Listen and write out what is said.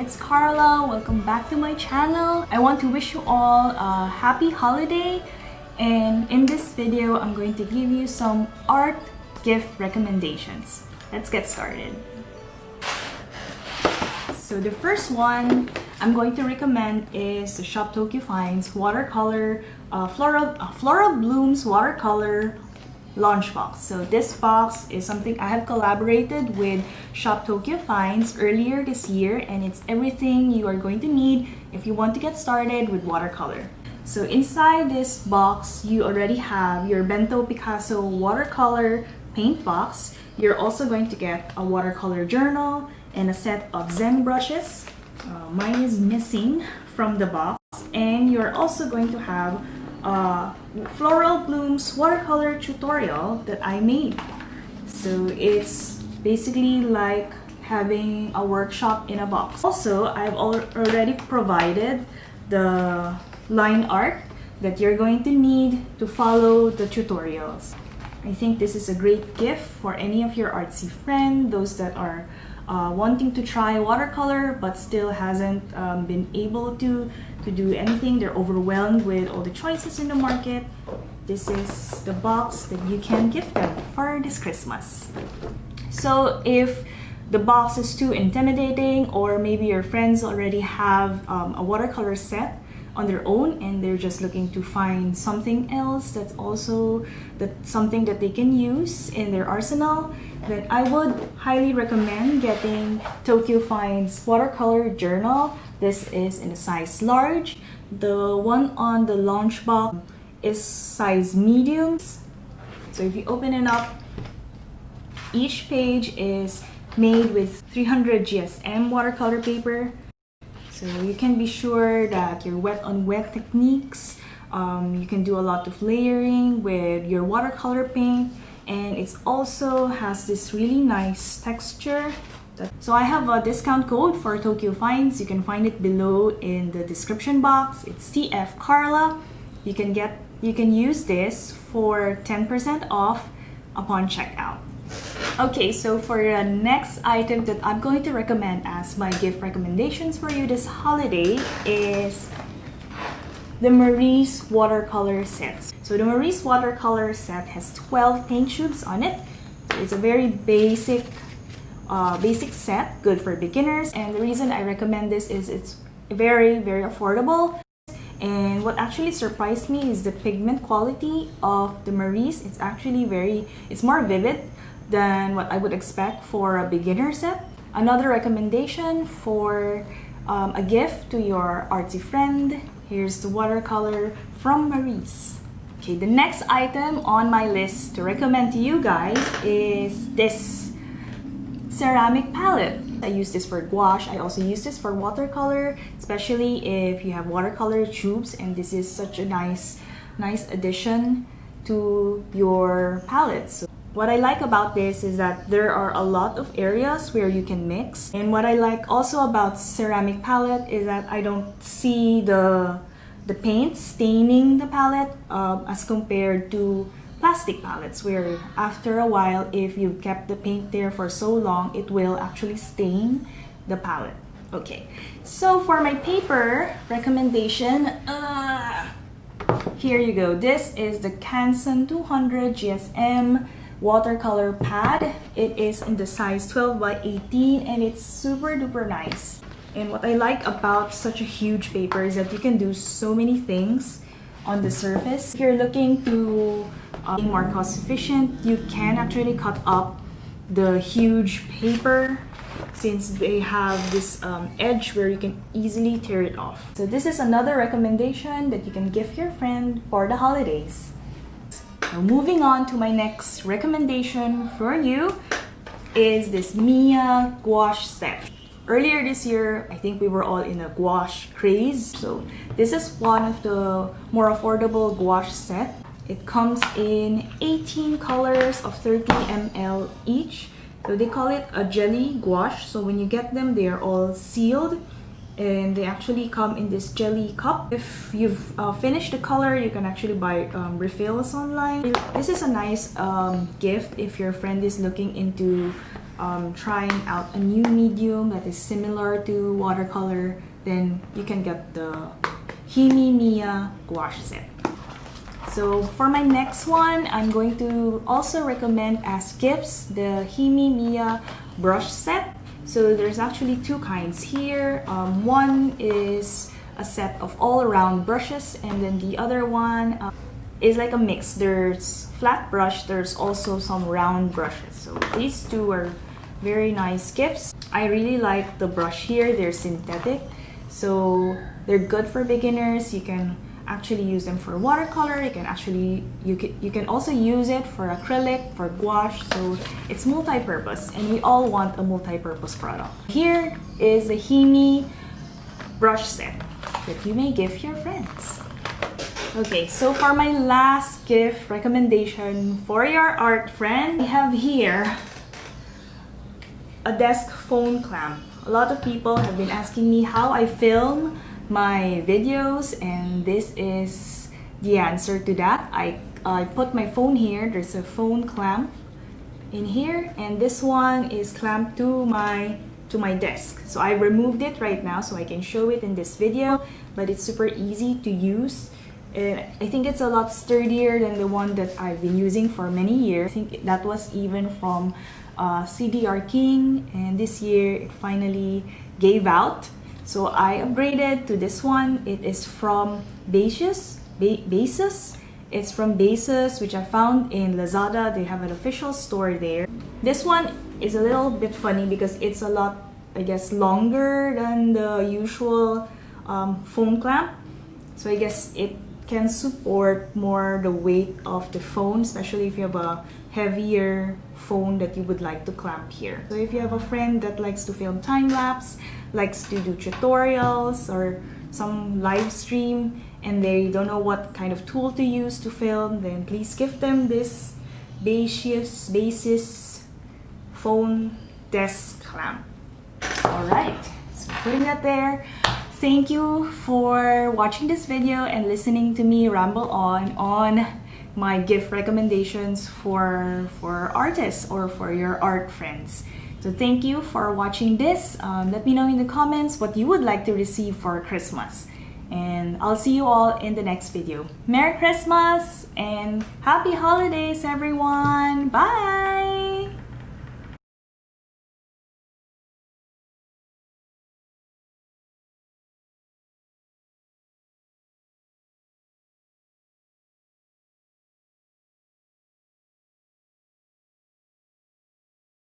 it's Carla. Welcome back to my channel. I want to wish you all a happy holiday, and in this video I'm going to give you some art gift recommendations. Let's get started. So the first one I'm going to recommend is the Shop Tokyo Finds Watercolor Floral Blooms Watercolor launch box. So this box is something I have collaborated with Shop Tokyo Finds earlier this year, and it's everything you are going to need if you want to get started with watercolor. So inside this box you already have your Bento Picasso watercolor paint box. You're also going to get a watercolor journal and a set of Zen brushes. Mine is missing from the box, and you're also going to have Floral Blooms watercolor tutorial that I made. So it's basically like having a workshop in a box. Also, I've already provided the line art that you're going to need to follow the tutorials. I think this is a great gift for any of your artsy friends, those that are wanting to try watercolor but still hasn't been able to do anything. They're overwhelmed with all the choices in the market. This is the box that you can gift them for this Christmas. So if the box is too intimidating, or maybe your friends already have a watercolor set on their own and they're just looking to find something else that's something that they can use in their arsenal, then I would highly recommend getting Tokyo Finds Watercolor Journal. This is in a size large. The one on the launch box is size medium. So if you open it up, each page is made with 300 GSM watercolor paper. So you can be sure that your wet on wet techniques, you can do a lot of layering with your watercolor paint, and it also has this really nice texture. So I have a discount code for Tokyo Finds. You can find it below in the description box. It's TF Carla. You can use this for 10% off upon checkout. Okay, so for the next item that I'm going to recommend as my gift recommendations for you this holiday is the Marie's Watercolor Set. So the Marie's Watercolor Set has 12 paint tubes on it. It's a very basic set, good for beginners, and the reason I recommend this is it's very affordable. And what actually surprised me is the pigment quality of the Marie's. It's actually it's more vivid than what I would expect for a beginner set. Another recommendation for a gift to your artsy friend, here's the watercolor from Marie's. Okay, the next item on my list to recommend to you guys is this ceramic palette. I use this for gouache. I also use this for watercolor, especially if you have watercolor tubes, and this is such a nice addition to your palette. So what I like about this is that there are a lot of areas where you can mix. And what I like also about ceramic palette is that I don't see the paint staining the palette as compared to plastic palettes, where after a while, if you've kept the paint there for so long, it will actually stain the palette. Okay, so for my paper recommendation, here you go. This is the Canson 200 GSM Watercolor Pad. It is in the size 12 by 18, and it's super duper nice. And what I like about such a huge paper is that you can do so many things on the surface. If you're looking to be more cost efficient, you can actually cut up the huge paper, since they have this edge where you can easily tear it off. So this is another recommendation that you can give your friend for the holidays. Now moving on to my next recommendation for you is this Mia gouache set. Earlier this year, I think we were all in a gouache craze. So this is one of the more affordable gouache set. It comes in 18 colors of 30 ml each. So they call it a jelly gouache. So when you get them, they are all sealed, and they actually come in this jelly cup. If you've finished the color, you can actually buy refills online. This is a nice gift if your friend is looking into trying out a new medium that is similar to watercolor, then you can get the Himi Mia Gouache set. So for my next one, I'm going to also recommend as gifts the Himi Mia brush set. So there's actually two kinds here. One is a set of all-around brushes, and then the other one is like a mix. There's flat brush, there's also some round brushes. So these two are very nice gifts. I really like the brush here. They're synthetic, so they're good for beginners. You can actually use them for watercolor. You can also use it for acrylic, for gouache. So it's multi-purpose, and we all want a multi-purpose product. Here is the Himi brush set that you may give your friends. Okay, so for my last gift recommendation for your art friend, I have here a desk phone clamp. A lot of people have been asking me how I film my videos, and this is the answer to that. I put my phone here. There's a phone clamp in here, and this one is clamped to my desk. So I removed it right now so I can show it in this video, but it's super easy to use. I think it's a lot sturdier than the one that I've been using for many years. I think that was even from CDR King, and this year it finally gave out. So I upgraded to this one. It is from Basis. It's from Basis, which I found in Lazada. They have an official store there. This one is a little bit funny because it's a lot, I guess, longer than the usual phone clamp. So I guess it can support more the weight of the phone, especially if you have a heavier phone that you would like to clamp here. So if you have a friend that likes to film time-lapse, likes to do tutorials or some live stream, and they don't know what kind of tool to use to film, then please give them this Basis phone desk clamp. Alright, so putting that there. Thank you for watching this video and listening to me ramble on my gift recommendations for artists or for your art friends. So thank you for watching this. Let me know in the comments what you would like to receive for Christmas. And I'll see you all in the next video. Merry Christmas and Happy Holidays, everyone! Bye!